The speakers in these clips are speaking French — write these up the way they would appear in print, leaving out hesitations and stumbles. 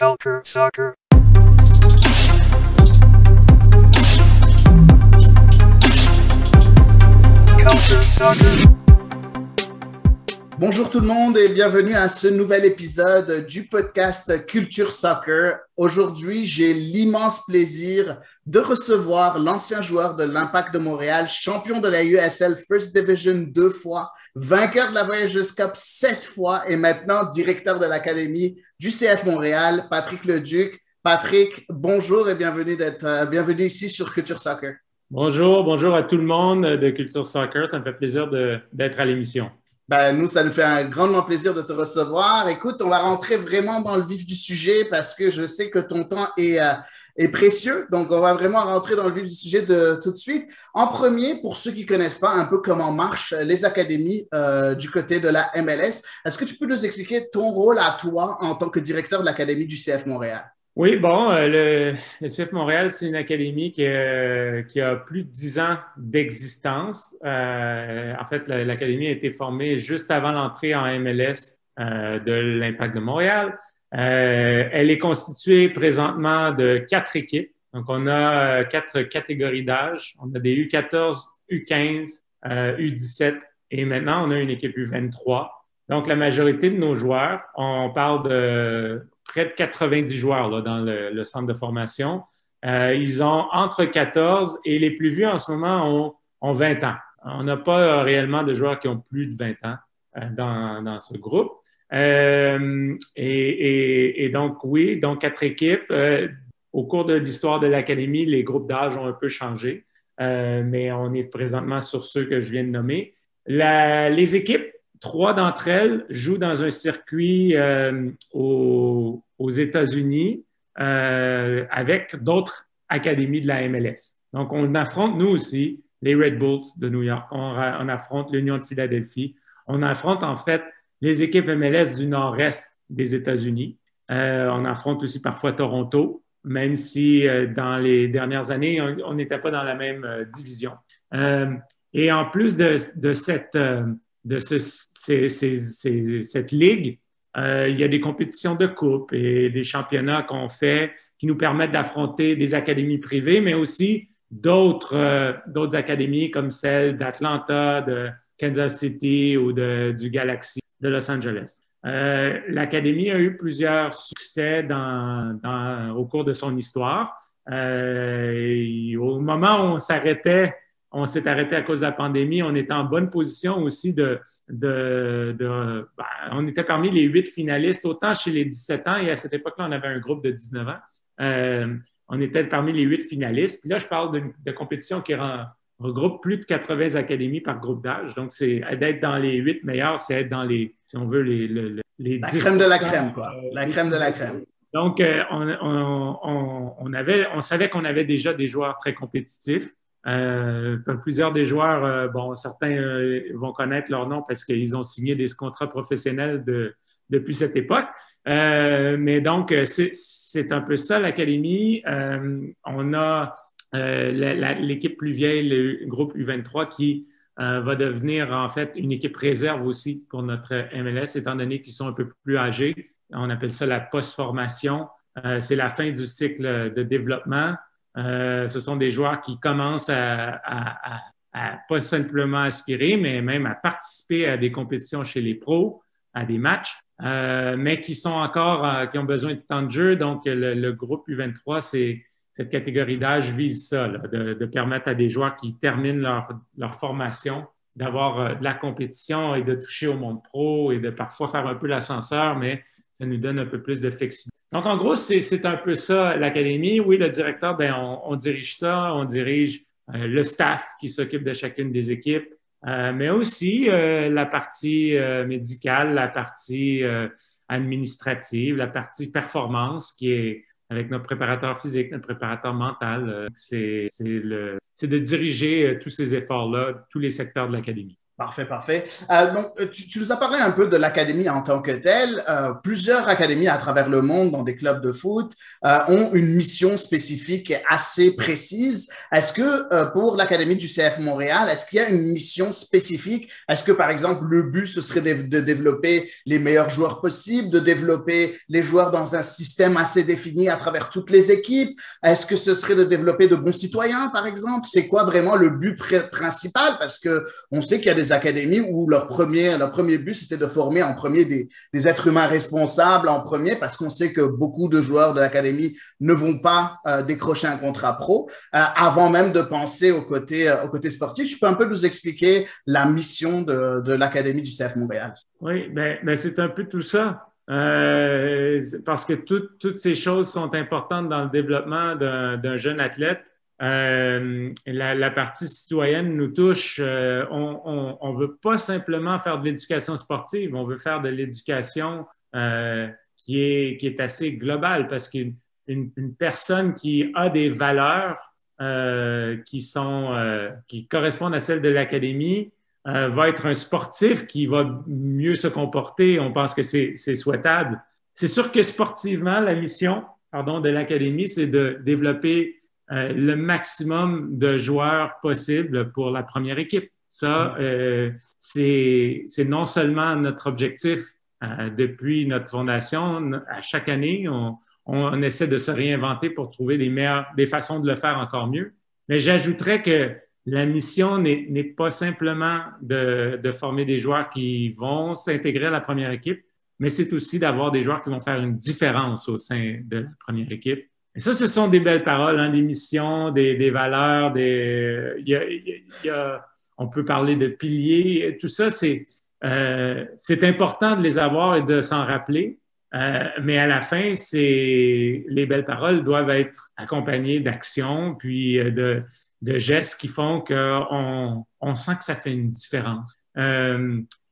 Culture Soccer. Culture Soccer. Bonjour tout le monde et bienvenue à ce nouvel épisode du podcast Culture Soccer. Aujourd'hui, j'ai l'immense plaisir de recevoir l'ancien joueur de l'Impact de Montréal, champion de la USL First Division 2 fois, vainqueur de la Voyageuse Cup 7 fois et maintenant directeur de l'Académie du CF Montréal, Patrick Leduc. Patrick, bonjour et bienvenue ici sur Culture Soccer. Bonjour à tout le monde de Culture Soccer. Ça me fait plaisir d'être à l'émission. Nous, ça nous fait un grandement plaisir de te recevoir. Écoute, on va rentrer vraiment dans le vif du sujet parce que je sais que ton temps est précieux. Donc, on va vraiment rentrer dans le vif du sujet tout de suite. En premier, pour ceux qui ne connaissent pas un peu comment marchent les académies du côté de la MLS, est-ce que tu peux nous expliquer ton rôle à toi en tant que directeur de l'Académie du CF Montréal? Oui, le CF Montréal, c'est une académie qui a plus de 10 ans d'existence. En fait, l'académie a été formée juste avant l'entrée en MLS de l'Impact de Montréal. Elle est constituée présentement de 4 équipes. Donc, on a 4 catégories d'âge. On a des U14, U15, U17 et maintenant, on a une équipe U23. Donc, la majorité de nos joueurs, on parle de près de 90 joueurs là, dans le centre de formation. Ils ont entre 14 et les plus vieux en ce moment ont 20 ans. On n'a pas réellement de joueurs qui ont plus de 20 ans dans ce groupe. Et donc, oui, donc 4 équipes. Au cours de l'histoire de l'Académie, les groupes d'âge ont un peu changé, mais on est présentement sur ceux que je viens de nommer. Les équipes, 3 d'entre elles jouent dans un circuit aux États-Unis avec d'autres académies de la MLS. Donc, on affronte, nous aussi, les Red Bulls de New York. On affronte l'Union de Philadelphie. On affronte, en fait, les équipes MLS du nord-est des États-Unis. On affronte aussi parfois Toronto, même si dans les dernières années, on n'était pas dans la même division. Et en plus de cette ligue, il y a des compétitions de coupe et des championnats qu'on fait qui nous permettent d'affronter des académies privées, mais aussi d'autres académies comme celle d'Atlanta, de Kansas City ou du Galaxy de Los Angeles. L'Académie a eu plusieurs succès au cours de son histoire. Au moment où on s'est arrêté à cause de la pandémie. On était en bonne position aussi on était parmi les 8 finalistes, autant chez les 17 ans, et à cette époque-là, on avait un groupe de 19 ans. On était parmi les 8 finalistes. Puis là, je parle de compétition qui regroupe plus de 80 académies par groupe d'âge. Donc, c'est d'être dans les 8 meilleurs, c'est être dans les, si on veut, les 10%. La crème de la crème, quoi. La crème de la crème. Donc, on savait qu'on avait déjà des joueurs très compétitifs. Plusieurs des joueurs, certains vont connaître leur nom parce qu'ils ont signé des contrats professionnels depuis cette époque. Mais donc, c'est un peu ça, l'Académie. On a l'équipe plus vieille, le groupe U23, qui va devenir en fait une équipe réserve aussi pour notre MLS, étant donné qu'ils sont un peu plus âgés. On appelle ça la post-formation. C'est la fin du cycle de développement. Ce sont des joueurs qui commencent à pas simplement aspirer, mais même à participer à des compétitions chez les pros, à des matchs, mais qui ont besoin de temps de jeu. Donc, le groupe U23, cette catégorie d'âge vise ça, là, de permettre à des joueurs qui terminent leur formation d'avoir de la compétition et de toucher au monde pro et de parfois faire un peu l'ascenseur, mais ça nous donne un peu plus de flexibilité. Donc, en gros, c'est un peu ça, l'Académie. Oui, le directeur, on dirige ça, on dirige le staff qui s'occupe de chacune des équipes, mais aussi la partie médicale, la partie administrative, la partie performance qui est avec notre préparateur physique, notre préparateur mental. C'est de diriger tous ces efforts-là, tous les secteurs de l'Académie. Parfait, parfait. Tu nous as parlé un peu de l'académie en tant que telle. Plusieurs académies à travers le monde, dans des clubs de foot, ont une mission spécifique et assez précise. Est-ce que pour l'académie du CF Montréal, est-ce qu'il y a une mission spécifique? Est-ce que, par exemple, le but, ce serait de développer les meilleurs joueurs possibles, de développer les joueurs dans un système assez défini à travers toutes les équipes? Est-ce que ce serait de développer de bons citoyens, par exemple? C'est quoi vraiment le but principal? Parce que on sait qu'il y a des académies où leur premier but, c'était de former en premier des êtres humains responsables en premier, parce qu'on sait que beaucoup de joueurs de l'académie ne vont pas décrocher un contrat pro, avant même de penser au côté sportif. Tu peux un peu nous expliquer la mission de l'Académie du CF Montréal? Oui, ben c'est un peu tout ça. Parce que toutes ces choses sont importantes dans le développement d'un jeune athlète. La partie citoyenne nous touche. On veut pas simplement faire de l'éducation sportive, on veut faire de l'éducation qui est assez globale, parce qu'une personne qui a des valeurs qui correspondent à celles de l'académie va être un sportif qui va mieux se comporter. On pense que c'est souhaitable. C'est sûr que sportivement, la mission, de l'académie, c'est de développer le maximum de joueurs possible pour la première équipe. Ça, c'est non seulement notre objectif depuis notre fondation. À chaque année, on essaie de se réinventer pour trouver des façons de le faire encore mieux. Mais j'ajouterais que la mission n'est pas simplement de former des joueurs qui vont s'intégrer à la première équipe, mais c'est aussi d'avoir des joueurs qui vont faire une différence au sein de la première équipe. Et ça, ce sont des belles paroles, hein, des missions, des valeurs, on peut parler de piliers. Tout ça, c'est important de les avoir et de s'en rappeler. Mais à la fin, les belles paroles doivent être accompagnées d'actions, puis de gestes qui font qu'on sent que ça fait une différence.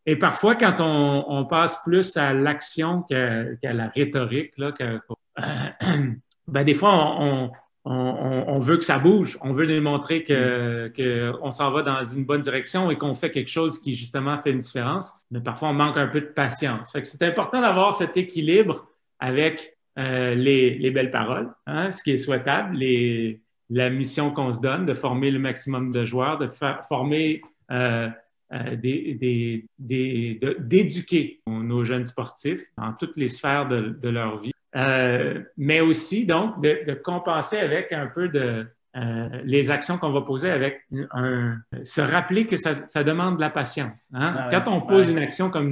Et parfois, quand on passe plus à l'action qu'à la rhétorique, là, des fois, on veut que ça bouge. On veut démontrer qu'on s'en va dans une bonne direction et qu'on fait quelque chose qui, justement, fait une différence. Mais parfois, on manque un peu de patience. Fait que c'est important d'avoir cet équilibre avec les belles paroles, hein, ce qui est souhaitable, la mission qu'on se donne, de former le maximum de joueurs, de former, d'éduquer nos jeunes sportifs dans toutes les sphères de leur vie. Mais aussi, donc, de compenser avec un peu les actions qu'on va poser avec se rappeler que ça demande de la patience. Hein? Quand on pose une action comme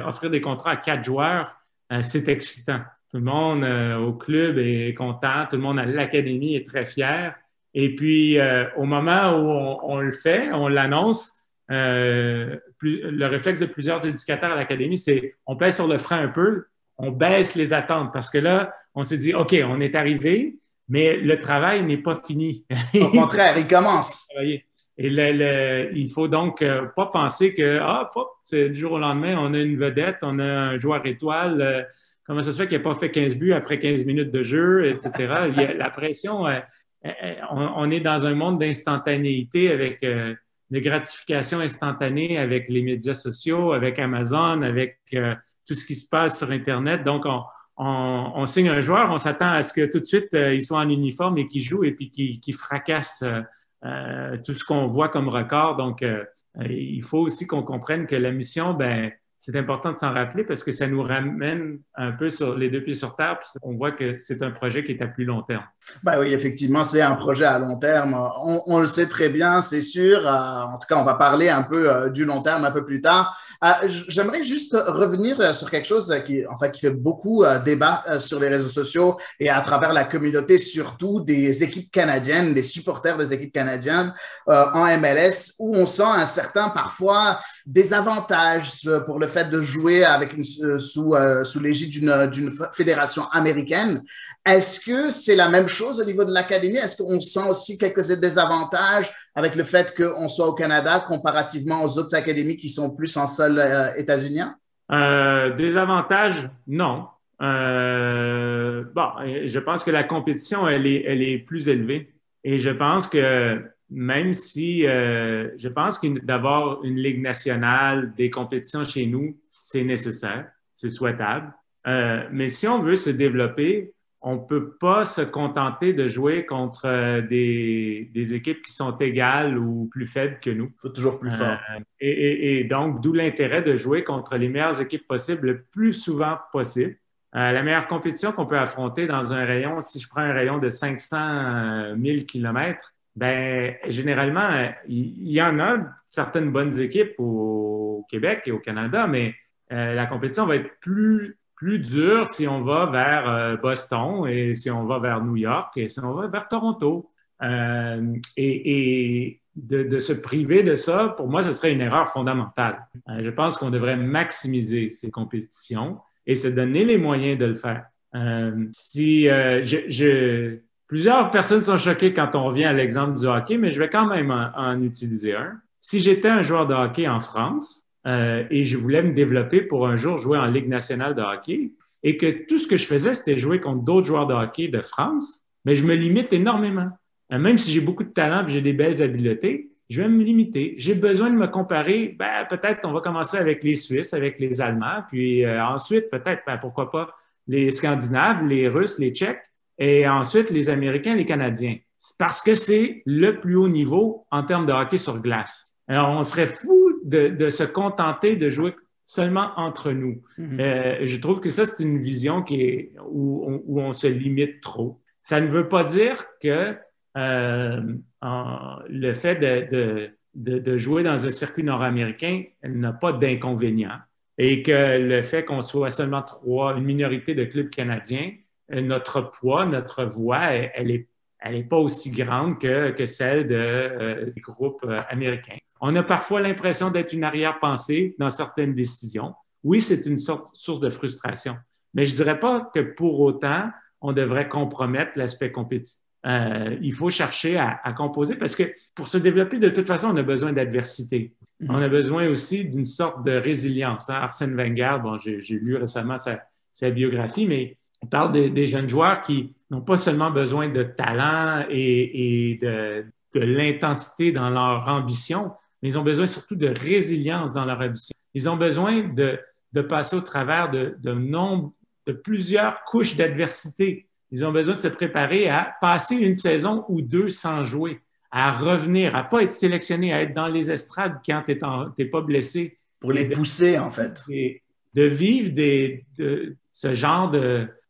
offrir des contrats à 4 joueurs, c'est excitant. Tout le monde au club est content, tout le monde à l'académie est très fier. Et puis, au moment où on le fait, on l'annonce, le réflexe de plusieurs éducateurs à l'académie, c'est on pèse sur le frein un peu, on baisse les attentes, parce que là, on s'est dit, OK, on est arrivé, mais le travail n'est pas fini. Au contraire, il commence. Et il faut donc pas penser que, du jour au lendemain, on a une vedette, on a un joueur étoile, comment ça se fait qu'il n'a pas fait 15 buts après 15 minutes de jeu, etc. La pression, on est dans un monde d'instantanéité avec de gratification instantanée avec les médias sociaux, avec Amazon, avec tout ce qui se passe sur Internet. Donc, on signe un joueur, on s'attend à ce que tout de suite, il soit en uniforme et qu'il joue et puis qu'il fracasse tout ce qu'on voit comme record. Donc, il faut aussi qu'on comprenne que la mission, c'est important de s'en rappeler parce que ça nous ramène un peu sur les 2 pieds sur terre. Puis on voit que c'est un projet qui est à plus long terme. Oui, effectivement, c'est un projet à long terme. On le sait très bien, c'est sûr. En tout cas, on va parler un peu du long terme un peu plus tard. J'aimerais juste revenir sur quelque chose qui fait beaucoup débat sur les réseaux sociaux et à travers la communauté, surtout des équipes canadiennes, des supporters des équipes canadiennes en MLS, où on sent un certain, parfois, désavantage pour le fait de jouer avec sous l'égide d'une fédération américaine. Est-ce que c'est la même chose au niveau de l'académie? Est-ce qu'on sent aussi quelques désavantages avec le fait qu'on soit au Canada comparativement aux autres académies qui sont plus en sol états-unien? Désavantages, non. Je pense que la compétition, elle est plus élevée. Et je pense que même si je pense d'avoir une ligue nationale, des compétitions chez nous, c'est nécessaire, c'est souhaitable. Mais si on veut se développer, on ne peut pas se contenter de jouer contre des équipes qui sont égales ou plus faibles que nous. Il faut toujours plus fort. Et donc, d'où l'intérêt de jouer contre les meilleures équipes possibles le plus souvent possible. La meilleure compétition qu'on peut affronter dans un rayon, si je prends un rayon de 500 000 kilomètres, ben généralement, il y en a certaines bonnes équipes au Québec et au Canada, mais la compétition va être plus dur si on va vers Boston et si on va vers New York et si on va vers Toronto. Et de se priver de ça, pour moi, ce serait une erreur fondamentale. Je pense qu'on devrait maximiser ces compétitions et se donner les moyens de le faire. Plusieurs personnes sont choquées quand on revient à l'exemple du hockey, mais je vais quand même en utiliser un. Si j'étais un joueur de hockey en France, et je voulais me développer pour un jour jouer en Ligue nationale de hockey et que tout ce que je faisais, c'était jouer contre d'autres joueurs de hockey de France, mais je me limite énormément. Même si j'ai beaucoup de talent et j'ai des belles habiletés, je vais me limiter. J'ai besoin de me comparer. Peut-être on va commencer avec les Suisses, avec les Allemands, puis ensuite, peut-être, pourquoi pas, les Scandinaves, les Russes, les Tchèques, et ensuite les Américains, les Canadiens. C'est parce que c'est le plus haut niveau en termes de hockey sur glace. Alors, on serait fou de se contenter de jouer seulement entre nous. Je trouve que ça, c'est une vision où on se limite trop. Ça ne veut pas dire que le fait de jouer dans un circuit nord-américain n'a pas d'inconvénients et que le fait qu'on soit seulement une minorité de clubs canadiens, notre poids, notre voix, elle est pas aussi grande que celle des groupes américains. On a parfois l'impression d'être une arrière-pensée dans certaines décisions. Oui, c'est une source de frustration, mais je dirais pas que pour autant, on devrait compromettre l'aspect compétitif. Il faut chercher à composer parce que pour se développer, de toute façon, on a besoin d'adversité. On a besoin aussi d'une sorte de résilience. Arsène Wenger, j'ai lu récemment sa biographie, mais on parle des jeunes joueurs qui n'ont pas seulement besoin de talent et de l'intensité dans leur ambition, mais ils ont besoin surtout de résilience dans leur ambition. Ils ont besoin de passer au travers de plusieurs couches d'adversité. Ils ont besoin de se préparer à passer une saison ou deux sans jouer, à revenir, à pas être sélectionné, à être dans les estrades quand t'es pas blessé. Pour les pousser, en fait. De vivre ce genre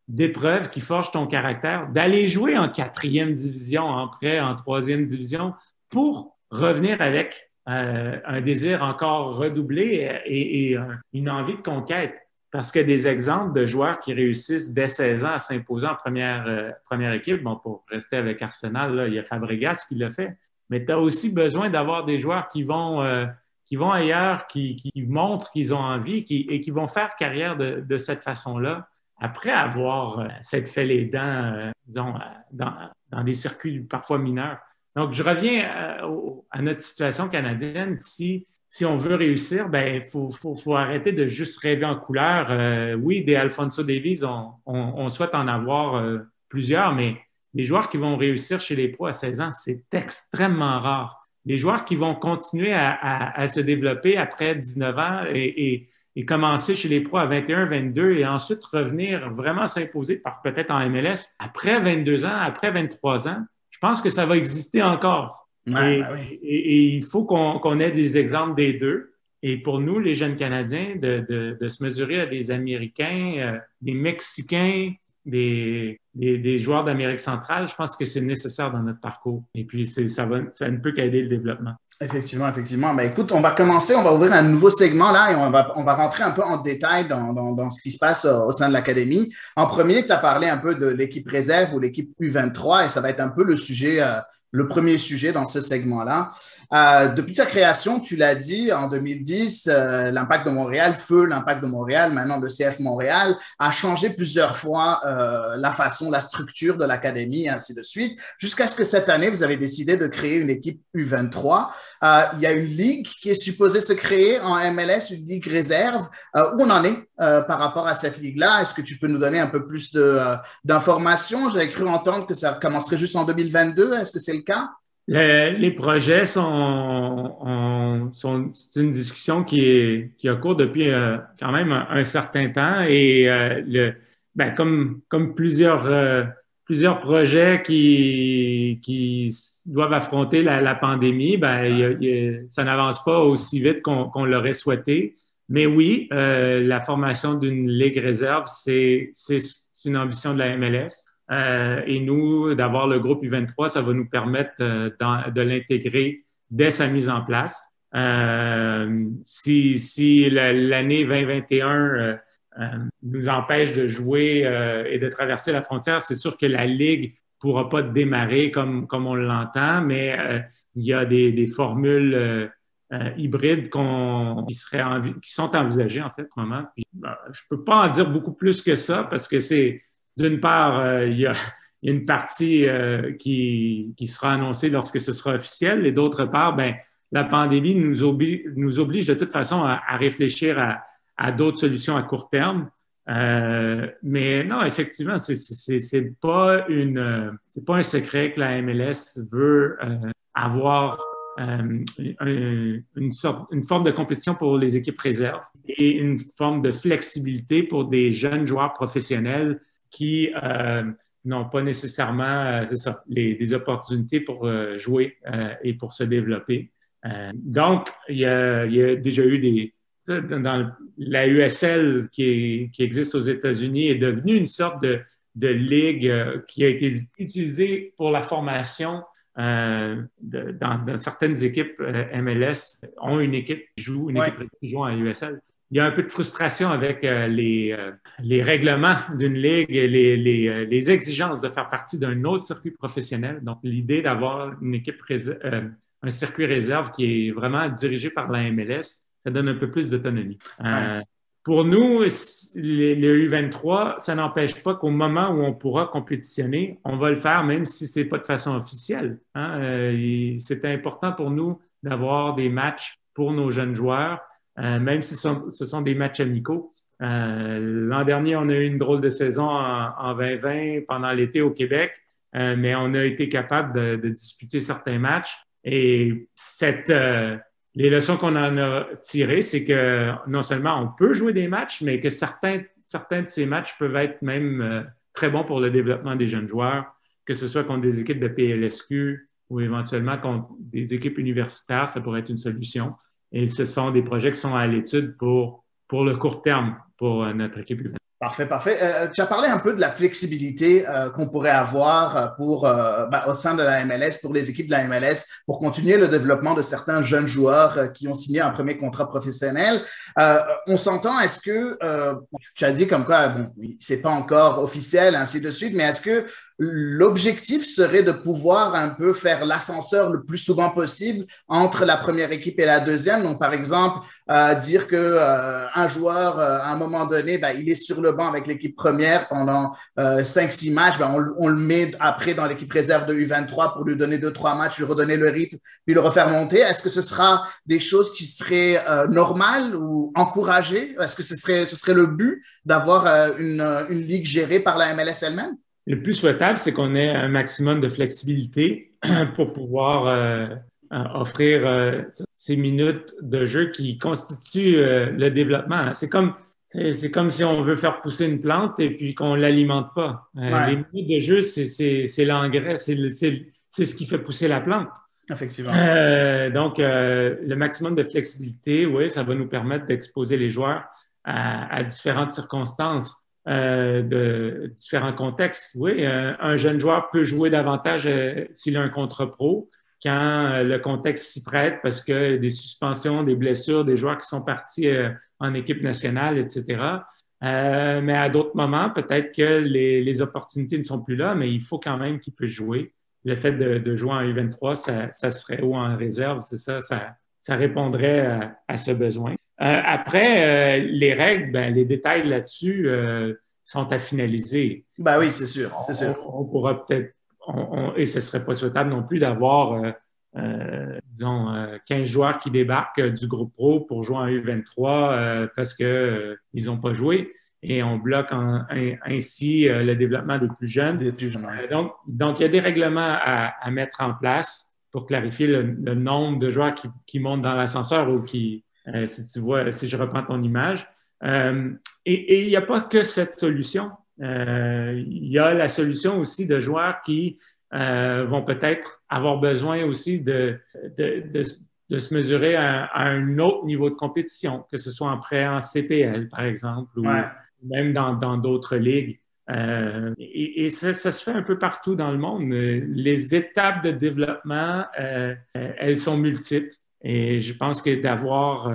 d'épreuves qui forgent ton caractère, d'aller jouer en 4e division, après en 3e division, pour revenir avec un désir encore redoublé et une envie de conquête. Parce que des exemples de joueurs qui réussissent dès 16 ans à s'imposer en première équipe, pour rester avec Arsenal, là, il y a Fabregas qui l'a fait, mais tu as aussi besoin d'avoir des joueurs qui vont ailleurs, qui montrent qu'ils ont envie et qui vont faire carrière de cette façon-là, après avoir s'être fait les dents, disons, dans des circuits parfois mineurs. Donc, je reviens à notre situation canadienne. Si on veut réussir, faut arrêter de juste rêver en couleur. Oui, des Alphonso Davies, on souhaite en avoir plusieurs, mais les joueurs qui vont réussir chez les pros à 16 ans, c'est extrêmement rare. Les joueurs qui vont continuer à se développer après 19 ans et commencer chez les pros à 21, 22 et ensuite revenir vraiment s'imposer, peut-être en MLS, après 22 ans, après 23 ans, je pense que ça va exister encore. Ouais, et il faut qu'on ait des exemples des deux. Et pour nous, les jeunes Canadiens, de se mesurer à des Américains, des Mexicains, des joueurs d'Amérique centrale, je pense que c'est nécessaire dans notre parcours. Et puis, ça ne peut qu'aider le développement. Effectivement. Écoute, on va ouvrir un nouveau segment là et on va rentrer un peu en détail dans ce qui se passe au sein de l'académie. En premier, tu as parlé un peu de l'équipe réserve ou l'équipe U23 et ça va être un peu le premier sujet dans ce segment-là. Depuis sa création, tu l'as dit, en 2010, l'Impact de Montréal, l'Impact de Montréal, maintenant le CF Montréal, a changé plusieurs fois la structure de l'académie et ainsi de suite, jusqu'à ce que cette année, vous avez décidé de créer une équipe U23. Il y a une ligue qui est supposée se créer en MLS, une ligue réserve. Où on en est par rapport à cette ligue-là? Est-ce que tu peux nous donner un peu plus d'informations? J'avais cru entendre que ça commencerait juste en 2022. Est-ce que c'est le cas? Les projets c'est une discussion qui a cours depuis quand même un certain temps et comme plusieurs projets qui doivent affronter la pandémie, ça n'avance pas aussi vite qu'on l'aurait souhaité. Mais oui, la formation d'une ligue réserve, c'est une ambition de la MLS. Et nous, d'avoir le groupe U23, ça va nous permettre de l'intégrer dès sa mise en place. Si l'année 2021 nous empêche de jouer et de traverser la frontière, c'est sûr que la Ligue pourra pas démarrer comme on l'entend, mais il y a des formules hybrides qui sont envisagées en fait en ce moment. Puis, je peux pas en dire beaucoup plus que ça parce que c'est d'une part, il y a une partie qui sera annoncée lorsque ce sera officiel, et d'autre part, la pandémie nous oblige de toute façon à réfléchir à d'autres solutions à court terme. Mais non, effectivement, c'est pas un secret que la MLS veut avoir une forme de compétition pour les équipes réserves et une forme de flexibilité pour des jeunes joueurs professionnels qui n'ont pas nécessairement des opportunités pour jouer et pour se développer. Donc, il y a déjà eu dans la USL qui existe aux États-Unis est devenue une sorte de ligue qui a été utilisée pour la formation dans certaines équipes MLS ont une équipe qui joue, équipe qui joue en USL. Il y a un peu de frustration avec les règlements d'une ligue et les exigences de faire partie d'un autre circuit professionnel. Donc, l'idée d'avoir une équipe un circuit réserve qui est vraiment dirigé par la MLS, ça donne un peu plus d'autonomie. Pour nous, le U23, ça n'empêche pas qu'au moment où on pourra compétitionner, on va le faire même si c'est pas de façon officielle. C'est important pour nous d'avoir des matchs pour nos jeunes joueurs, même si ce sont des matchs amicaux. L'an dernier, on a eu une drôle de saison en 2020 pendant l'été au Québec, mais on a été capable de disputer certains matchs. Et les leçons qu'on en a tirées, c'est que non seulement on peut jouer des matchs, mais que certains de ces matchs peuvent être même très bons pour le développement des jeunes joueurs, que ce soit contre des équipes de PLSQ ou éventuellement contre des équipes universitaires, ça pourrait être une solution. Et ce sont des projets qui sont à l'étude pour le court terme pour notre équipe. Parfait, parfait. Tu as parlé un peu de la flexibilité qu'on pourrait avoir au sein de la MLS, pour les équipes de la MLS, pour continuer le développement de certains jeunes joueurs qui ont signé un premier contrat professionnel. On s'entend, est-ce que, tu as dit comme quoi, c'est pas encore officiel, ainsi de suite, mais est-ce que l'objectif serait de pouvoir un peu faire l'ascenseur le plus souvent possible entre la première équipe et la deuxième? Donc, par exemple, dire que un joueur, à un moment donné, il est sur le banc avec l'équipe première pendant 5-6 matchs, on le met après dans l'équipe réserve de U23 pour lui donner 2-3 matchs, lui redonner le rythme, puis le refaire monter. Est-ce que ce sera des choses qui seraient normales ou encouragées? Est-ce que ce serait le but d'avoir une ligue gérée par la MLS elle-même? Le plus souhaitable, c'est qu'on ait un maximum de flexibilité pour pouvoir offrir ces minutes de jeu qui constituent le développement. C'est comme si on veut faire pousser une plante et puis qu'on l'alimente pas. Les minutes de jeu, c'est l'engrais, c'est ce qui fait pousser la plante. Effectivement. Donc, le maximum de flexibilité, oui, ça va nous permettre d'exposer les joueurs à différentes circonstances. De différents contextes. Oui, un jeune joueur peut jouer davantage s'il a un contrat pro quand le contexte s'y prête parce que des suspensions, des blessures, des joueurs qui sont partis en équipe nationale, etc. Mais à d'autres moments, peut-être que les opportunités ne sont plus là, mais il faut quand même qu'il puisse jouer. Le fait de jouer en U23, ça serait ou en réserve, c'est ça répondrait à ce besoin. Après, les règles, les détails là-dessus sont à finaliser. Oui, c'est sûr, c'est sûr. On pourra peut-être, et ce ne serait pas souhaitable non plus d'avoir, disons, 15 joueurs qui débarquent du groupe pro pour jouer en U23 parce qu'ils n'ont pas joué. Et on bloque ainsi le développement des plus jeunes. Des plus jeunes. Donc, il y a des règlements à mettre en place. pour clarifier le nombre de joueurs qui montent dans l'ascenseur ou qui, si tu vois, si je reprends ton image. Et il n'y a pas que cette solution. Il y a la solution aussi de joueurs qui vont peut-être avoir besoin aussi de se mesurer à un autre niveau de compétition, que ce soit en CPL, par exemple, ou même dans d'autres ligues. Et ça se fait un peu partout dans le monde. Les étapes de développement, elles sont multiples. Et je pense que d'avoir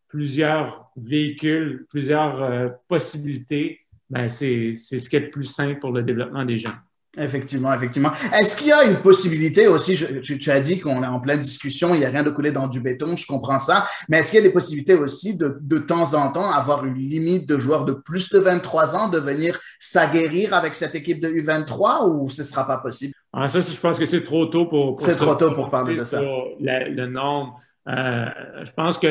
plusieurs véhicules, plusieurs possibilités, ben c'est ce qui est le plus simple pour le développement des jeunes. Effectivement, effectivement. Est-ce qu'il y a une possibilité aussi, tu as dit qu'on est en pleine discussion, il n'y a rien de coulé dans du béton, je comprends ça, mais est-ce qu'il y a des possibilités aussi de temps en temps avoir une limite de joueurs de plus de 23 ans de venir s'aguerrir avec cette équipe de U23 ou ce ne sera pas possible? Alors ça, je pense que c'est trop tôt pour c'est trop tôt pour parler de ça. Le nombre. Je pense que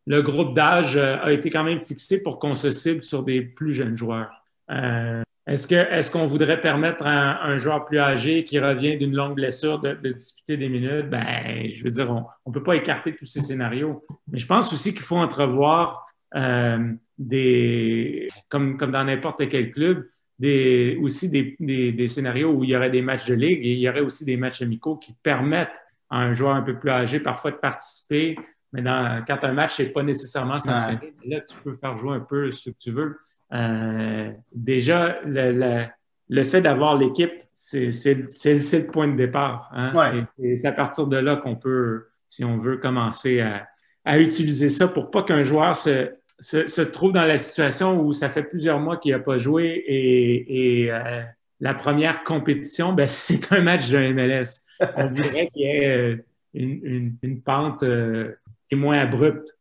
le groupe d'âge a été quand même fixé pour qu'on se cible sur des plus jeunes joueurs. Est-ce qu'on voudrait permettre à un joueur plus âgé qui revient d'une longue blessure de disputer des minutes? Ben, je veux dire, on peut pas écarter tous ces scénarios. Mais je pense aussi qu'il faut entrevoir comme dans n'importe quel club, aussi des scénarios où il y aurait des matchs de ligue et il y aurait aussi des matchs amicaux qui permettent à un joueur un peu plus âgé parfois de participer. Mais quand un match n'est pas nécessairement sanctionné, là, tu peux faire jouer un peu ce que tu veux. Déjà, le fait d'avoir l'équipe, c'est le point de départ. Hein? Et c'est à partir de là qu'on peut, si on veut, commencer à utiliser ça pour pas qu'un joueur se trouve dans la situation où ça fait plusieurs mois qu'il n'a pas joué et la première compétition, ben, c'est un match de MLS. On voudrait qu'il y ait une pente qui est moins abrupte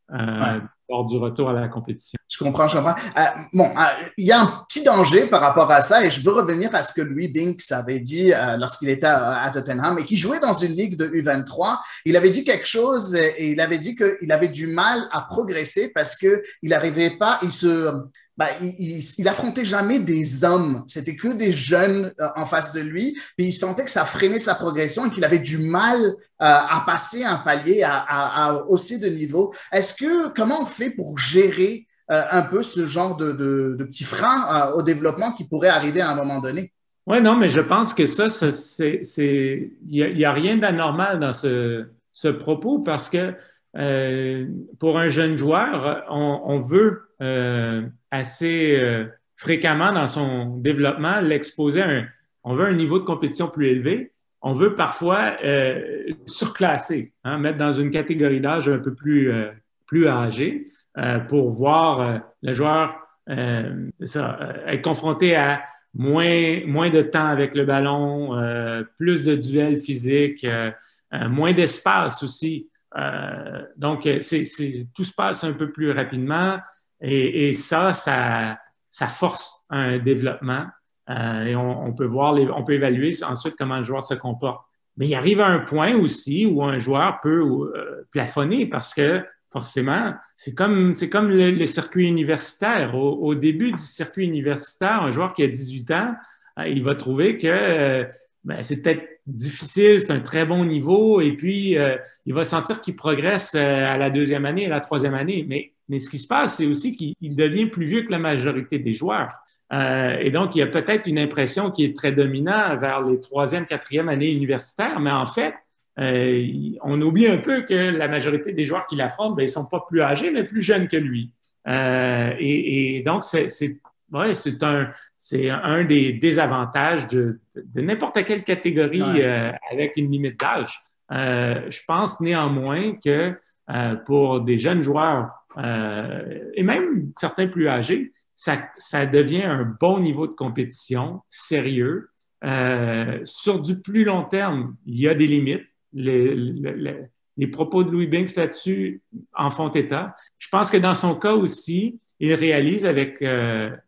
lors du retour à la compétition. Je comprends. Il y a un petit danger par rapport à ça et je veux revenir à ce que Louis Binks avait dit lorsqu'il était à Tottenham et qui jouait dans une ligue de U23. Il avait dit quelque chose et il avait dit qu'il avait du mal à progresser parce qu'il n'arrivait pas, il affrontait jamais des hommes. C'était que des jeunes en face de lui. Puis il sentait que ça freinait sa progression et qu'il avait du mal à passer un palier, à hausser de niveau. Comment on fait pour gérer un peu ce genre de petits freins au développement qui pourrait arriver à un moment donné? Oui, non, mais je pense que il y a rien d'anormal dans ce propos parce que pour un jeune joueur, on veut assez fréquemment dans son développement l'exposer on veut un niveau de compétition plus élevé. On veut parfois surclasser, mettre dans une catégorie d'âge un peu plus âgée pour voir le joueur être confronté à moins de temps avec le ballon, plus de duels physiques, moins d'espace aussi. Donc, tout se passe un peu plus rapidement et ça force un développement et on peut on peut évaluer ensuite comment le joueur se comporte. Mais il arrive à un point aussi où un joueur peut plafonner parce que forcément, c'est comme le circuit universitaire. Au début du circuit universitaire, un joueur qui a 18 ans, il va trouver que c'est peut-être difficile, c'est un très bon niveau, et puis il va sentir qu'il progresse à la deuxième année, à la troisième année. Mais ce qui se passe, c'est aussi qu'il devient plus vieux que la majorité des joueurs. Et donc, il y a peut-être une impression qui est très dominante vers les troisième, quatrième années universitaires, mais en fait, on oublie un peu que la majorité des joueurs qui l'affrontent, ils ne sont pas plus âgés, mais plus jeunes que lui. Et donc, c'est un des désavantages de n'importe quelle catégorie avec une limite d'âge. Je pense néanmoins que pour des jeunes joueurs et même certains plus âgés, ça devient un bon niveau de compétition sérieux. Sur du plus long terme, il y a des limites. Les propos de Louis Binks là-dessus en font état. Je pense que dans son cas aussi, il réalise avec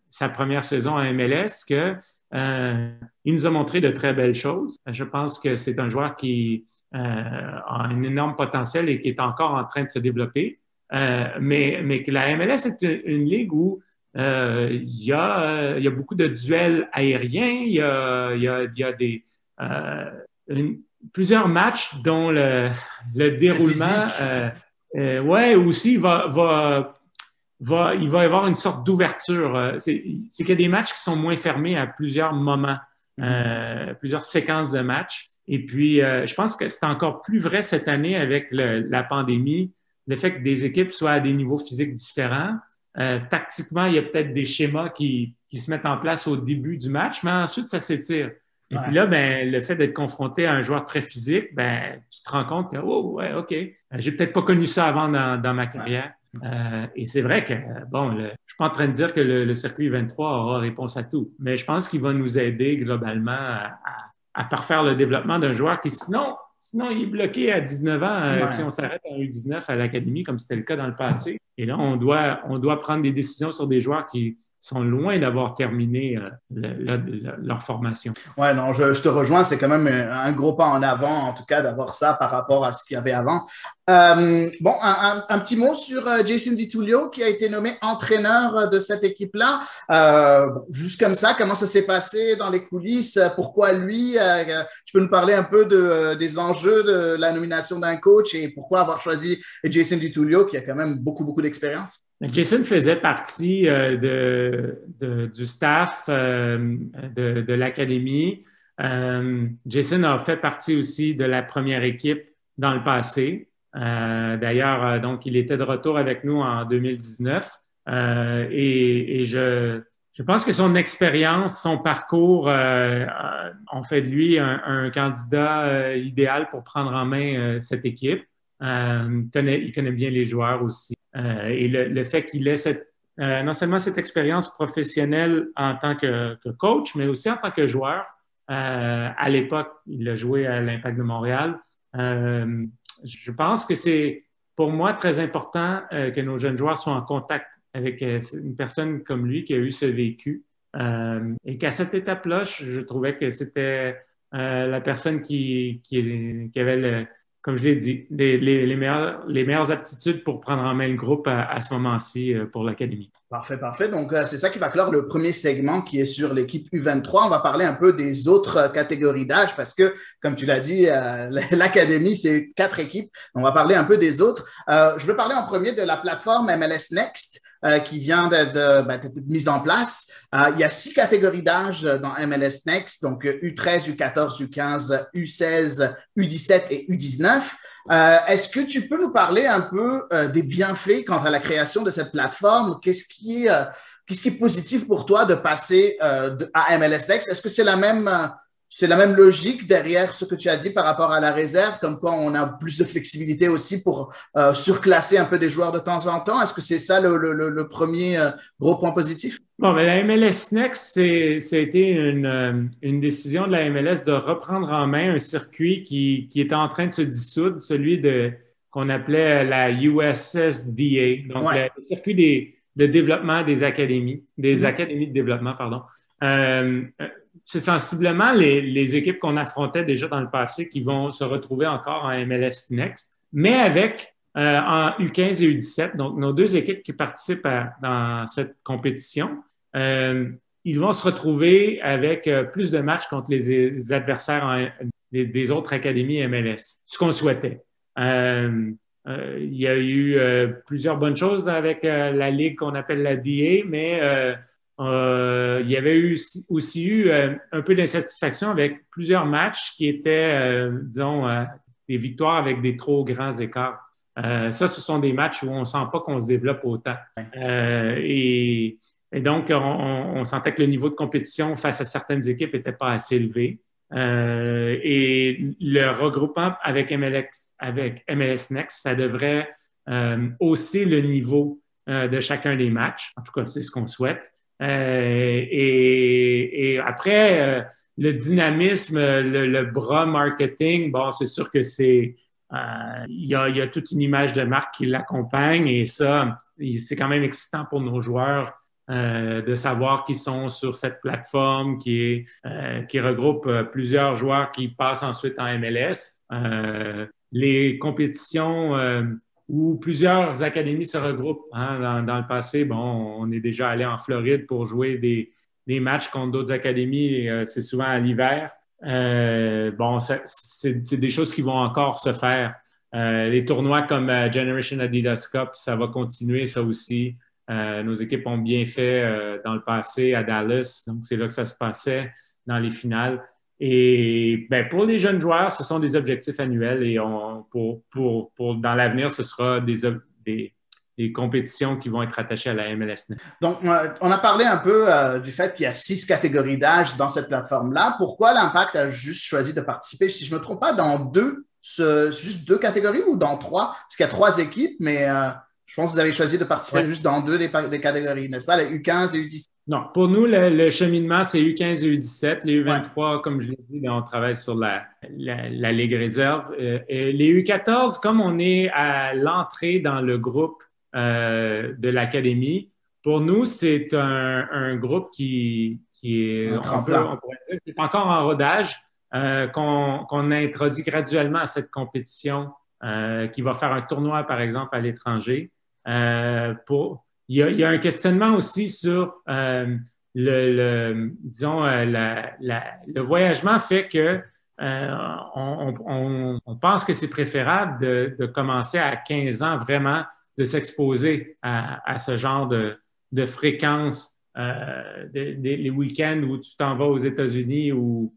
sa première saison à MLS que il nous a montré de très belles choses. Je pense que c'est un joueur qui a un énorme potentiel et qui est encore en train de se développer. Mais que la MLS est une ligue où il y a beaucoup de duels aériens, il y a plusieurs matchs dont le déroulement, ouais, aussi il va y avoir une sorte d'ouverture. C'est qu'il y a des matchs qui sont moins fermés à plusieurs moments, plusieurs séquences de matchs. Et puis, je pense que c'est encore plus vrai cette année avec la pandémie, le fait que des équipes soient à des niveaux physiques différents. Tactiquement, il y a peut-être des schémas qui se mettent en place au début du match, mais ensuite, ça s'étire. Et puis là, ben, le fait d'être confronté à un joueur très physique, ben, tu te rends compte que, oh, ouais, OK, j'ai peut-être pas connu ça avant dans ma carrière. Et c'est vrai que, bon, je suis pas en train de dire que le circuit 23 aura réponse à tout, mais je pense qu'il va nous aider globalement à parfaire le développement d'un joueur qui, sinon, il est bloqué à 19 ans si on s'arrête à U19 à l'académie, comme c'était le cas dans le passé. Et là, on doit prendre des décisions sur des joueurs qui sont loin d'avoir terminé leur formation. Ouais, non, je te rejoins. C'est quand même un gros pas en avant, en tout cas, d'avoir ça par rapport à ce qu'il y avait avant. Bon, un petit mot sur Jason DiTullio, qui a été nommé entraîneur de cette équipe-là. Juste comme ça, comment ça s'est passé dans les coulisses? Pourquoi lui? Tu peux nous parler un peu des enjeux de la nomination d'un coach et pourquoi avoir choisi Jason DiTullio, qui a quand même beaucoup d'expérience? Jason faisait partie du staff de l'académie. Jason a fait partie aussi de la première équipe dans le passé. D'ailleurs, donc, il était de retour avec nous en 2019. Et je pense que son expérience, son parcours ont fait de lui un candidat idéal pour prendre en main cette équipe. Il connaît bien les joueurs aussi. Et le fait qu'il ait non seulement cette expérience professionnelle en tant que coach, mais aussi en tant que joueur. À l'époque, il a joué à l'Impact de Montréal. Je pense que c'est, pour moi, très important que nos jeunes joueurs soient en contact avec une personne comme lui qui a eu ce vécu. Et qu'à cette étape-là, je trouvais que c'était la personne qui avait comme je l'ai dit, les meilleures aptitudes pour prendre en main le groupe à ce moment-ci pour l'académie. Parfait. Donc, c'est ça qui va clore le premier segment qui est sur l'équipe U23. On va parler un peu des autres catégories d'âge parce que, comme tu l'as dit, l'académie, c'est 4 équipes. On va parler un peu des autres. Je veux parler en premier de la plateforme MLS Next qui vient d'être mise en place. Il y a 6 catégories d'âge dans MLS Next, donc U13, U14, U15, U16, U17 et U19. Est-ce que tu peux nous parler un peu des bienfaits quant à la création de cette plateforme? Qu'est-ce qui est positif pour toi de passer à MLS Next? Est-ce que c'est la même logique derrière ce que tu as dit par rapport à la réserve, comme quoi on a plus de flexibilité aussi pour surclasser un peu des joueurs de temps en temps? Est-ce que c'est ça le premier gros point positif? Bon, mais la MLS Next, ça a été une décision de la MLS de reprendre en main un circuit qui était en train de se dissoudre, celui qu'on appelait la USSDA, donc le circuit de développement des académies, académies de développement, pardon. C'est sensiblement les équipes qu'on affrontait déjà dans le passé qui vont se retrouver encore en MLS Next, mais avec en U15 et U17, donc nos 2 équipes qui participent dans cette compétition, ils vont se retrouver avec plus de matchs contre les adversaires des autres académies MLS, ce qu'on souhaitait. Il y a eu plusieurs bonnes choses avec la ligue qu'on appelle la DA, mais il y avait aussi eu un peu d'insatisfaction avec plusieurs matchs qui étaient, disons, des victoires avec des trop grands écarts. Ce sont des matchs où on ne sent pas qu'on se développe autant. Et donc, on sentait que le niveau de compétition face à certaines équipes n'était pas assez élevé. Et le regroupement avec MLS Next, ça devrait hausser le niveau de chacun des matchs. En tout cas, c'est ce qu'on souhaite. Et après, le dynamisme, le bras marketing, bon, c'est sûr que il y a toute une image de marque qui l'accompagne et ça, c'est quand même excitant pour nos joueurs de savoir qu'ils sont sur cette plateforme qui regroupe plusieurs joueurs qui passent ensuite en MLS. Les compétitions où plusieurs académies se regroupent. Hein, dans le passé, bon, on est déjà allé en Floride pour jouer des matchs contre d'autres académies. C'est souvent à l'hiver. Bon, c'est des choses qui vont encore se faire. Les tournois comme Generation Adidas Cup, ça va continuer, ça aussi. Nos équipes ont bien fait dans le passé à Dallas, donc c'est là que ça se passait dans les finales. Et ben, pour les jeunes joueurs, ce sont des objectifs annuels et dans l'avenir, ce sera des compétitions qui vont être attachées à la MLS. Donc, on a parlé un peu du fait qu'il y a 6 catégories d'âge dans cette plateforme-là. Pourquoi l'Impact a juste choisi de participer, si je ne me trompe pas, dans juste 2 catégories ou dans 3? Parce qu'il y a 3 équipes, mais je pense que vous avez choisi de participer juste dans 2 des catégories, n'est-ce pas? Les U15 et U17. Non, pour nous, le cheminement, c'est U15 et U17. Les U23, comme je l'ai dit, on travaille sur la Ligue réserve. Et les U14, comme on est à l'entrée dans le groupe de l'académie, pour nous, c'est un groupe qui est, on pourrait dire, qui est encore en rodage, qu'on a introduit graduellement à cette compétition, qui va faire un tournoi, par exemple, à l'étranger. Il y a un questionnement aussi sur disons, le voyagement fait que on pense que c'est préférable de commencer à 15 ans vraiment de s'exposer à ce genre de fréquence les week-ends où tu t'en vas aux États-Unis ou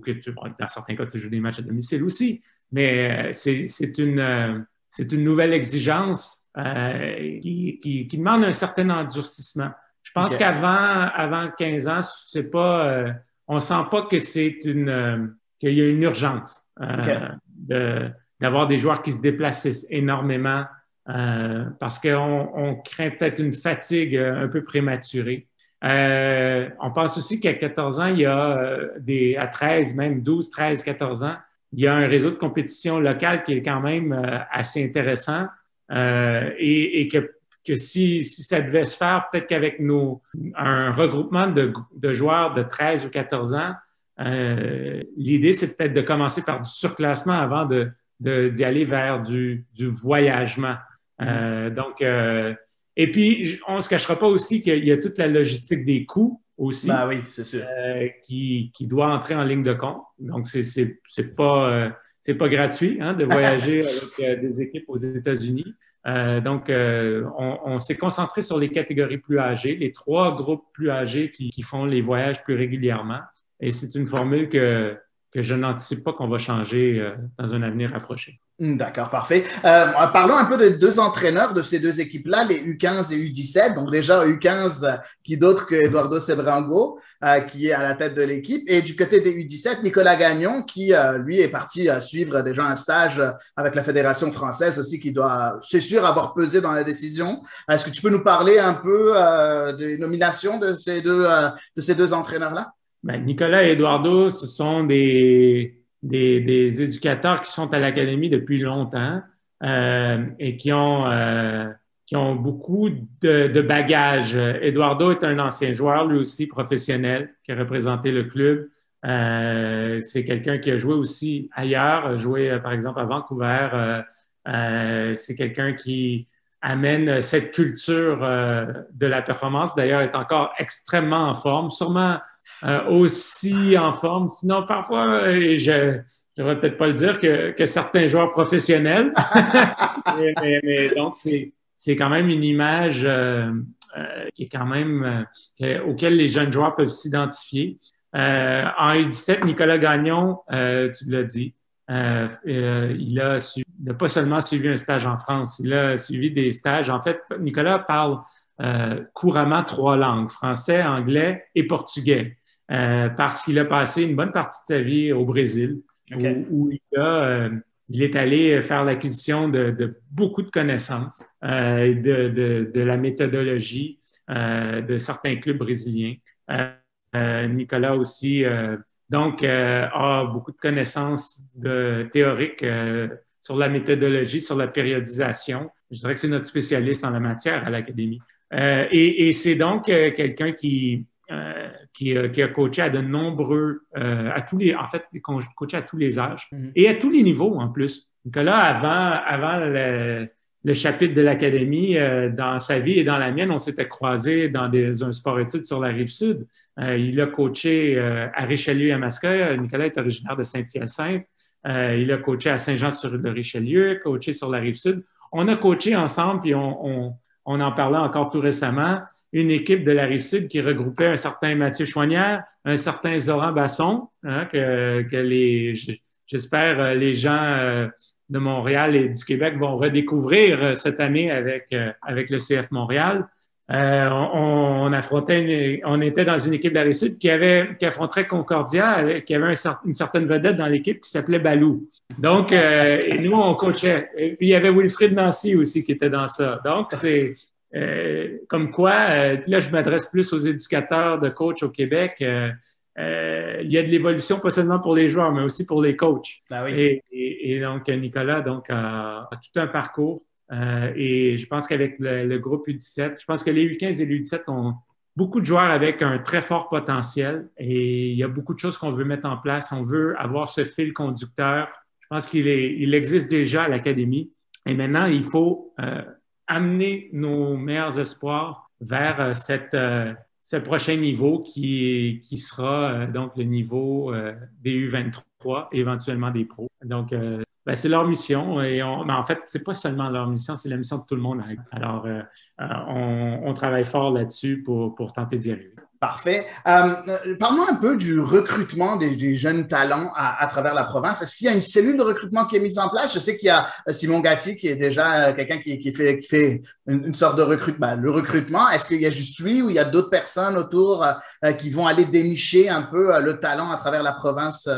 que dans certains cas, tu joues des matchs à domicile aussi. Mais c'est une nouvelle exigence qui demande un certain endurcissement. Je pense qu'avant 15 ans, c'est pas, on sent pas que qu'il y a une urgence d'avoir des joueurs qui se déplacent énormément parce qu'on craint peut-être une fatigue un peu prématurée. On pense aussi qu'à 14 ans, il y a à 13, même 12, 13, 14 ans, il y a un réseau de compétition locale qui est quand même assez intéressant et que si ça devait se faire, peut-être qu'avec un regroupement de joueurs de 13 ou 14 ans, l'idée, c'est peut-être de commencer par du surclassement avant d'y aller vers du voyagement. Et puis, on ne se cachera pas aussi qu'il y a toute la logistique des coûts aussi. Ben oui, c'est sûr. Qui doit entrer en ligne de compte. Donc, c'est pas gratuit de voyager avec des équipes aux États-Unis. On s'est concentré sur les catégories plus âgées, les 3 groupes plus âgés qui font les voyages plus régulièrement. Et c'est une formule que je n'anticipe pas qu'on va changer dans un avenir rapproché. D'accord, parfait. Parlons un peu des 2 entraîneurs de ces 2 équipes-là, les U15 et U17. Donc déjà, U15, qui d'autre que Eduardo Sebrango, qui est à la tête de l'équipe. Et du côté des U17, Nicolas Gagnon, qui, lui, est parti suivre déjà un stage avec la Fédération française aussi, qui doit, c'est sûr, avoir pesé dans la décision. Est-ce que tu peux nous parler un peu des nominations de ces deux entraîneurs-là? Ben, Nicolas et Eduardo, ce sont des éducateurs qui sont à l'académie depuis longtemps et qui ont beaucoup de bagages. Eduardo est un ancien joueur, lui aussi professionnel, qui a représenté le club. C'est quelqu'un qui a joué aussi ailleurs, a joué par exemple à Vancouver. C'est quelqu'un qui amène cette culture de la performance. D'ailleurs, est encore extrêmement en forme, sûrement aussi en forme. Sinon, parfois, je devrais peut-être pas le dire, que certains joueurs professionnels. mais donc, c'est quand même une image qui est quand même auquel les jeunes joueurs peuvent s'identifier. En U17, Nicolas Gagnon, tu l'as dit, il n'a pas seulement suivi un stage en France, il a suivi des stages. En fait, Nicolas parle couramment 3 langues, français, anglais et portugais, parce qu'il a passé une bonne partie de sa vie au Brésil, où il est allé faire l'acquisition de beaucoup de connaissances, de la méthodologie de certains clubs brésiliens. Nicolas aussi, a beaucoup de connaissances théoriques sur la méthodologie, sur la périodisation. Je dirais que c'est notre spécialiste en la matière à l'Académie. Et c'est donc quelqu'un qui a coaché à de nombreux, coaché à tous les âges et à tous les niveaux en plus. Nicolas, avant le chapitre de l'Académie dans sa vie et dans la mienne. On s'était croisés dans un sport-études sur la Rive-Sud. Il a coaché à Richelieu et à Masca. Nicolas est originaire de Saint-Hyacinthe. Il a coaché à Saint-Jean-sur-le-Richelieu, coaché sur la Rive-Sud. On a coaché ensemble, puis on en parlait encore tout récemment, une équipe de la Rive-Sud qui regroupait un certain Mathieu Chouanière, un certain Zoran Basson, hein, j'espère les gens de Montréal et du Québec vont redécouvrir cette année avec le CF Montréal. On était dans une équipe de la Rive-Sud qui affronterait Concordia, qui avait une certaine vedette dans l'équipe qui s'appelait Balou. Donc, et nous, on coachait. Et puis, il y avait Wilfrid Nancy aussi qui était dans ça. Donc, c'est comme quoi, là, je m'adresse plus aux éducateurs de coachs au Québec. Il y a de l'évolution, pas seulement pour les joueurs, mais aussi pour les coachs. Ah oui. Et donc, Nicolas a tout un parcours. Et je pense qu'avec le groupe U17, je pense que les U15 et les U17 ont beaucoup de joueurs avec un très fort potentiel et il y a beaucoup de choses qu'on veut mettre en place. On veut avoir ce fil conducteur. Je pense il existe déjà à l'Académie. Et maintenant, il faut amener nos meilleurs espoirs vers ce prochain niveau qui sera donc le niveau des U23 et éventuellement des pros. Donc, c'est leur mission et mais en fait, c'est pas seulement leur mission, c'est la mission de tout le monde. Alors, on travaille fort là-dessus pour tenter d'y arriver. Parfait. Parlons un peu du recrutement des jeunes talents à travers la province. Est-ce qu'il y a une cellule de recrutement qui est mise en place? Je sais qu'il y a Simon Gatti qui est déjà quelqu'un qui fait une sorte de recrutement. Le recrutement, est-ce qu'il y a juste lui ou il y a d'autres personnes autour qui vont aller dénicher un peu le talent à travers la province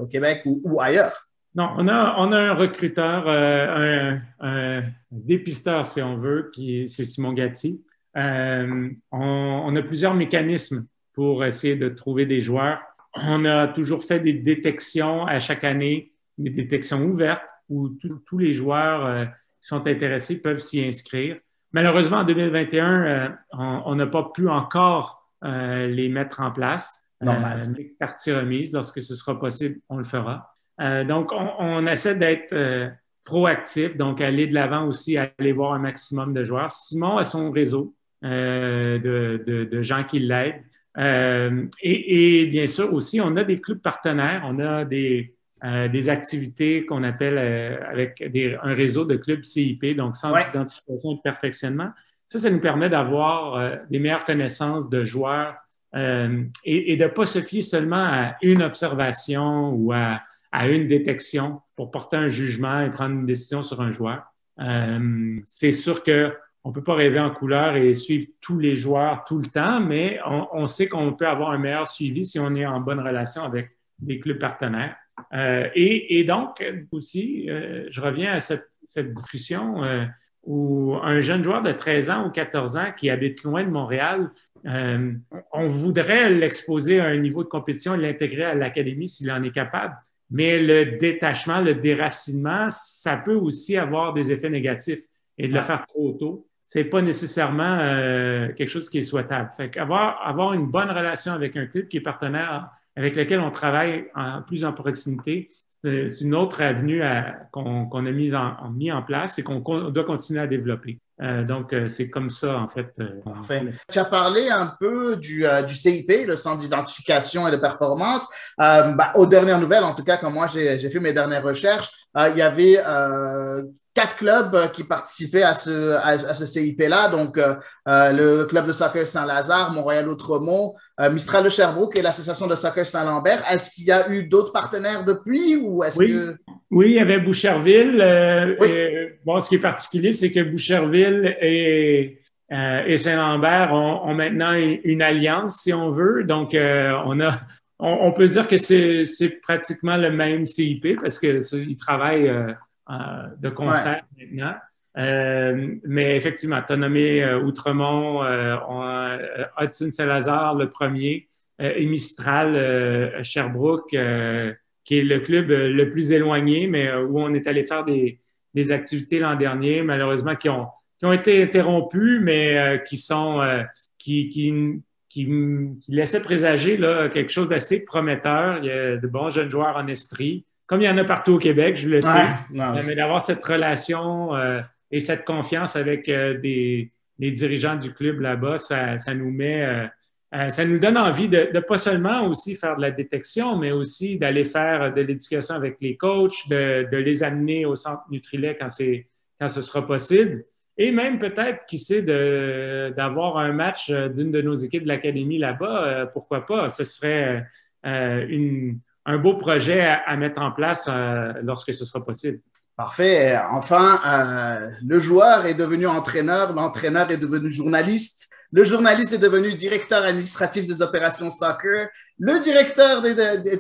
au Québec ou ailleurs? Non, on a un recruteur, un dépisteur, si on veut, c'est Simon Gatti. On a plusieurs mécanismes pour essayer de trouver des joueurs. On a toujours fait des détections à chaque année, des détections ouvertes où tous les joueurs qui sont intéressés peuvent s'y inscrire. Malheureusement, en 2021, on n'a pas pu encore les mettre en place. Les parties remises, lorsque ce sera possible, on le fera. Donc, on essaie d'être proactif, donc aller de l'avant aussi, aller voir un maximum de joueurs. Simon a son réseau de gens qui l'aident. Et bien sûr aussi, on a des clubs partenaires, on a des activités qu'on appelle avec un réseau de clubs CIP, donc Centre d'identification et de perfectionnement. Ça nous permet d'avoir des meilleures connaissances de joueurs et de ne pas se fier seulement à une observation ou à une détection pour porter un jugement et prendre une décision sur un joueur. C'est sûr qu'on ne peut pas rêver en couleur et suivre tous les joueurs tout le temps, mais on sait qu'on peut avoir un meilleur suivi si on est en bonne relation avec des clubs partenaires. Et donc, aussi, je reviens à cette discussion où un jeune joueur de 13 ans ou 14 ans qui habite loin de Montréal, on voudrait l'exposer à un niveau de compétition et l'intégrer à l'académie s'il en est capable. Mais le détachement, le déracinement, ça peut aussi avoir des effets négatifs. Et de le faire trop tôt, c'est pas nécessairement quelque chose qui est souhaitable. Fait qu'avoir une bonne relation avec un club qui est partenaire, avec lequel on travaille plus en proximité, c'est une autre avenue qu'on a mis en place et qu'on doit continuer à développer. Donc, c'est comme ça, en fait. Parfait. Tu as parlé un peu du CIP, le Centre d'identification et de performance. Aux dernières nouvelles, en tout cas, quand moi j'ai fait mes dernières recherches, il y avait 4 clubs qui participaient à ce CIP-là, donc le club de soccer Saint-Lazare, Montréal-Outremont, Mistral de Sherbrooke et l'association de soccer Saint-Lambert. Est-ce qu'il y a eu d'autres partenaires depuis ou est-ce que... Oui, il y avait Boucherville. Ce qui est particulier, c'est que Boucherville et Saint-Lambert ont maintenant une alliance, si on veut. Donc, on peut dire que c'est pratiquement le même CIP parce qu'ils travaillent de concert maintenant. Mais effectivement, tu as nommé Outremont, Hudson Saint-Lazare, le premier, et Mistral, Sherbrooke, qui est le club le plus éloigné, mais où on est allé faire des activités l'an dernier, malheureusement, qui ont été interrompues, mais qui laissaient présager là, quelque chose d'assez prometteur. Il y a de bons jeunes joueurs en Estrie, comme il y en a partout au Québec, je le sais. Mais d'avoir cette relation et cette confiance avec les dirigeants du club là-bas, ça nous donne envie de pas seulement aussi faire de la détection, mais aussi d'aller faire de l'éducation avec les coachs, de les amener au centre Nutrilait quand ce sera possible. Et même peut-être, qui sait, d'avoir un match d'une de nos équipes de l'académie là-bas, pourquoi pas? Ce serait un beau projet à mettre en place lorsque ce sera possible. Parfait. Enfin, le joueur est devenu entraîneur, l'entraîneur est devenu journaliste. Le journaliste est devenu directeur administratif des opérations soccer. Le directeur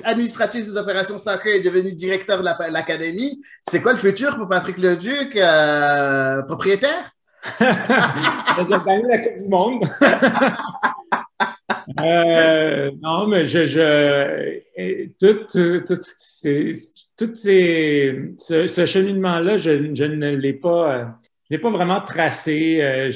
administratif des opérations soccer est devenu directeur de l'académie. C'est quoi le futur pour Patrick Leduc, propriétaire? On va gagner la Coupe du Monde. Non, mais ce cheminement-là, je ne l'ai pas vraiment tracé.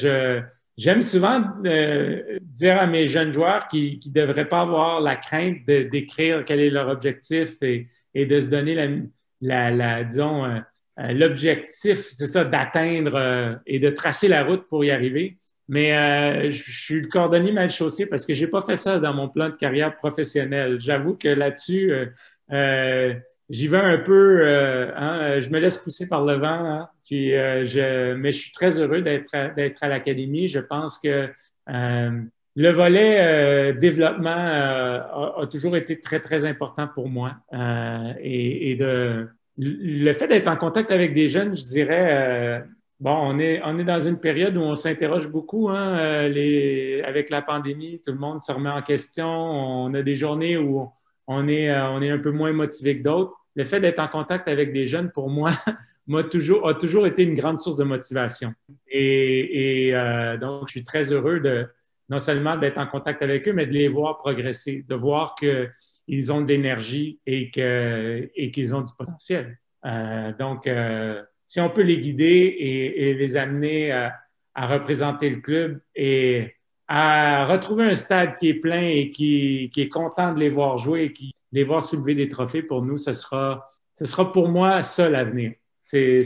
J'aime souvent dire à mes jeunes joueurs qu'ils ne devraient pas avoir la crainte d'écrire quel est leur objectif et de se donner disons, l'objectif, c'est ça, d'atteindre et de tracer la route pour y arriver. Mais je suis le cordonnier mal chaussé parce que j'ai pas fait ça dans mon plan de carrière professionnelle. J'avoue que là-dessus, j'y vais un peu, je me laisse pousser par le vent, hein, puis, mais je suis très heureux d'être à l'académie. Je pense que le volet développement a toujours été très, très important pour moi. Le fait d'être en contact avec des jeunes, je dirais, on est dans une période où on s'interroge beaucoup, hein, avec la pandémie, tout le monde se remet en question. On a des journées où on est un peu moins motivé que d'autres. Le fait d'être en contact avec des jeunes, pour moi, a toujours été une grande source de motivation. Donc, je suis très heureux non seulement d'être en contact avec eux, mais de les voir progresser, de voir qu'ils ont de l'énergie et qu'ils ont du potentiel. Donc, si on peut les guider et les amener à représenter le club et à retrouver un stade qui est plein et qui est content de les voir jouer et qui les voir soulever des trophées, pour nous, ce sera pour moi ça l'avenir. C'est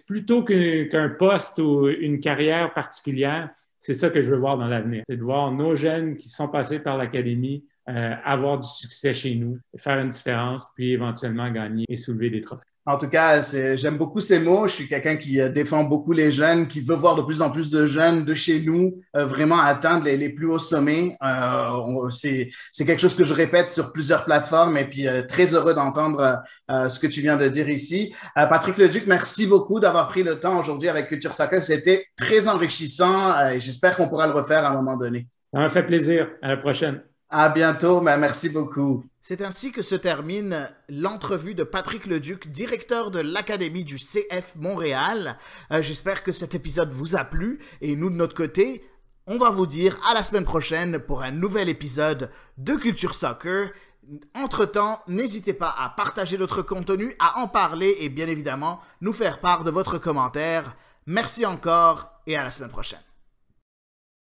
plutôt qu'un poste ou une carrière particulière, c'est ça que je veux voir dans l'avenir. C'est de voir nos jeunes qui sont passés par l'académie avoir du succès chez nous, faire une différence, puis éventuellement gagner et soulever des trophées. En tout cas, j'aime beaucoup ces mots. Je suis quelqu'un qui défend beaucoup les jeunes, qui veut voir de plus en plus de jeunes de chez nous vraiment atteindre les plus hauts sommets. C'est quelque chose que je répète sur plusieurs plateformes et puis très heureux d'entendre ce que tu viens de dire ici. Patrick Leduc, merci beaucoup d'avoir pris le temps aujourd'hui avec Culture Soccer. C'était très enrichissant et j'espère qu'on pourra le refaire à un moment donné. Ça m'a fait plaisir. À la prochaine. À bientôt. Merci beaucoup. C'est ainsi que se termine l'entrevue de Patrick Leduc, directeur de l'Académie du CF Montréal. J'espère que cet épisode vous a plu et nous, de notre côté, on va vous dire à la semaine prochaine pour un nouvel épisode de Culture Soccer. Entre-temps, n'hésitez pas à partager notre contenu, à en parler et bien évidemment, nous faire part de votre commentaire. Merci encore et à la semaine prochaine.